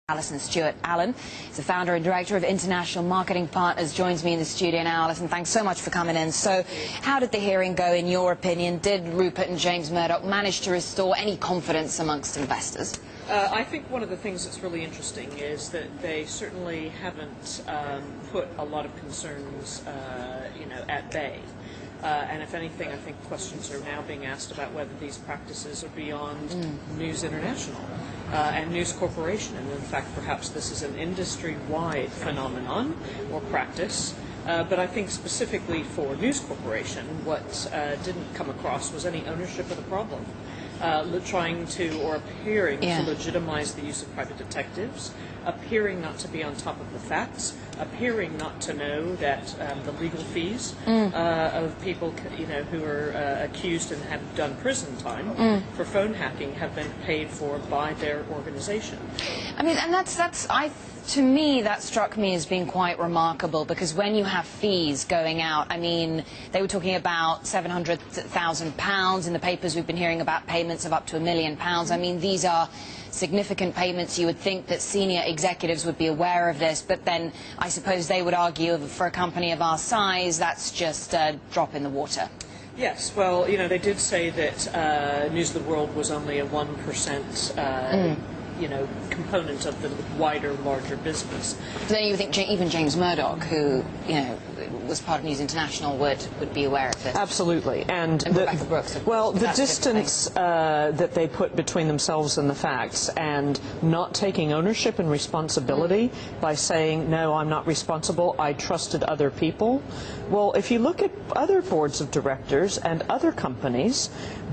Alison Stewart. Alan is the founder and director of International Marketing Partners, joins me in the studio now. Alison, thanks so much for coming in. So how did the hearing go in your opinion? Did Rupert and James Murdoch manage to restore any confidence amongst investors? I think one of the things that's really interesting is that they certainly haven't put a lot of concerns at bay. And if anything, I think questions are now being asked about whether these practices are beyond News International and News Corporation. And in fact, perhaps this is an industry-wide phenomenon or practice. But I think specifically for News Corporation, what didn't come across was any ownership of the problem. Trying to or appearing to legitimize the use of private detectives, appearing not to be on top of the facts, appearing not to know that the legal fees of people who are accused and have done prison time for phone hacking have been paid for by their organization. I mean, and to me, that struck me as being quite remarkable, because when you have fees going out, I mean, they were talking about £700,000 in the papers. We've been hearing about payments of up to £1 million. I mean, these are significant payments. You would think that senior executives would be aware of this, but then I suppose they would argue for a company of our size, that's just a drop in the water. Yes, well, they did say that News of the World was only a 1% component of the wider, larger business. So then you think even James Murdoch, who, was part of News International, would be aware of this? Absolutely. And the distance that they put between themselves and the facts, and not taking ownership and responsibility by saying, no, I'm not responsible, I trusted other people. Well, if you look at other boards of directors and other companies,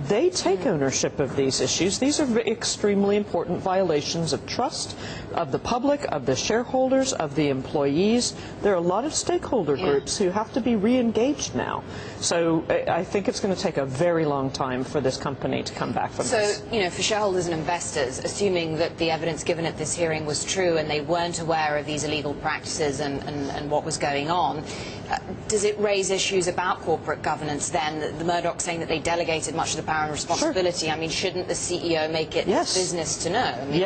they take ownership of these issues. These are extremely important violations of trust, of the public, of the shareholders, of the employees. There are a lot of stakeholder groups who have to be re-engaged now. So I think it's going to take a very long time for this company to come back from this. So, for shareholders and investors, assuming that the evidence given at this hearing was true and they weren't aware of these illegal practices and what was going on, does it raise issues about corporate governance then? The Murdoch saying that they delegated much of the power and responsibility. Sure. I mean, shouldn't the CEO make it his business to know? I mean,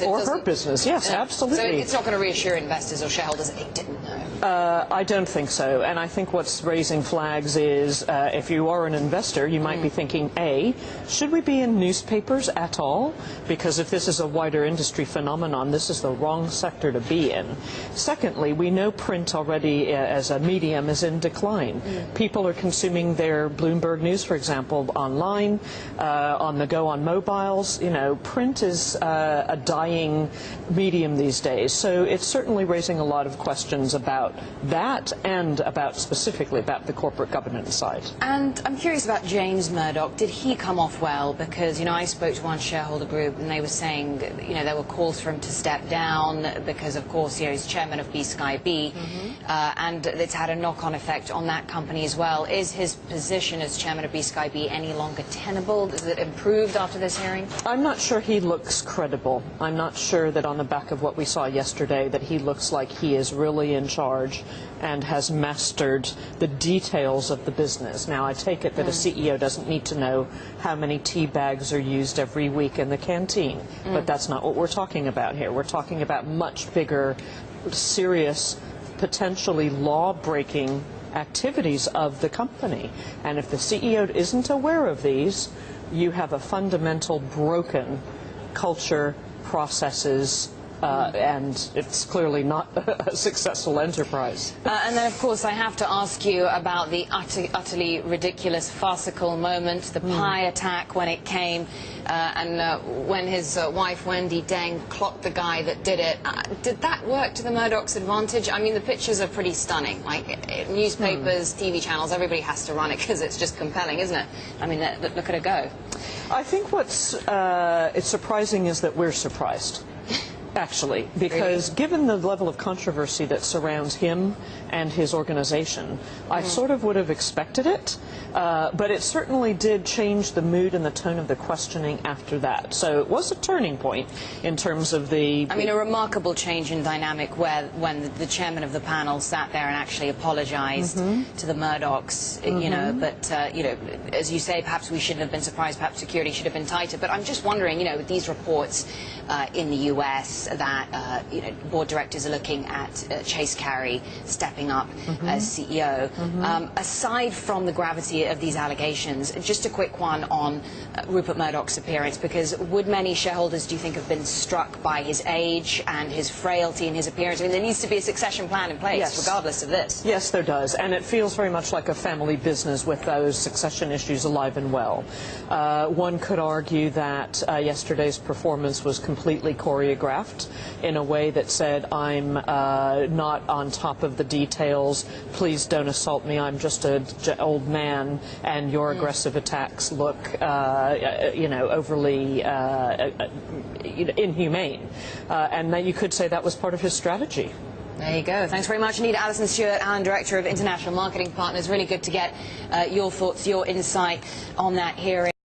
or her business. Yes, absolutely. So it's not going to reasure investors or shareholders that they didn't know? I don't think so. And I think what's raising flags is if you are an investor, you might be thinking, A, should we be in newspapers at all? Because if this is a wider industry phenomenon, this is the wrong sector to be in. Secondly, we know print already as a medium is in decline. People are consuming their Bloomberg News, for example, online, on the go on mobiles. Print is a dying medium these days. So it's certainly raising a lot of questions about that and specifically about the corporate governance side. And I'm curious about James Murdoch. Did he come off well? Because, I spoke to one shareholder group and they were saying, there were calls for him to step down because, of course, he's chairman of BSkyB, and it's had a knock-on effect on that company as well. Is his position as chairman of BSkyB any longer tenable? Is it improved after this hearing? I'm not sure he looks credible. I'm not sure that on the back of what we saw yesterday that he looks like he is really in charge and has mastered the details of the business. Now, I take it that a CEO doesn't need to know how many tea bags are used every week in the canteen, but that's not what we're talking about here. We're talking about much bigger, serious, potentially law-breaking activities of the company. And if the CEO isn't aware of these, you have a fundamental broken culture, processes, and it's clearly not a successful enterprise. And then, of course, I have to ask you about the utterly ridiculous, farcical moment, the pie attack when it came, and when his wife, Wendy Deng, clocked the guy that did it. Did that work to the Murdoch's advantage? I mean, the pictures are pretty stunning. Like, newspapers, TV channels, everybody has to run it because it's just compelling, isn't it? I mean, look at it go. I think what's it's surprising is that we're surprised. Actually, because given the level of controversy that surrounds him and his organization, I sort of would have expected it. But it certainly did change the mood and the tone of the questioning after that. So it was a turning point in terms of the... I mean, a remarkable change in dynamic when the chairman of the panel sat there and actually apologized to the Murdochs, you know, but, you know, as you say, perhaps we shouldn't have been surprised, perhaps security should have been tighter. But I'm just wondering, you know, with these reports in the US that, you know, board directors are looking at Chase Carey stepping up as CEO. Aside from the gravity of these allegations, just a quick one on Rupert Murdoch's appearance, because would many shareholders, do you think, have been struck by his age and his frailty and his appearance? I mean, there needs to be a succession plan in place, regardless of this. Yes, there does, and it feels very much like a family business with those succession issues alive and well. One could argue that yesterday's performance was completely choreographed in a way that said, I'm not on top of the details, please don't assault me, I'm just an old man, and your aggressive attacks look, you know, overly inhumane. And that you could say that was part of his strategy. There you go. Thanks very much indeed, Alison Stewart, Allen, Director of International Marketing Partners. Really good to get your thoughts, your insight on that hearing.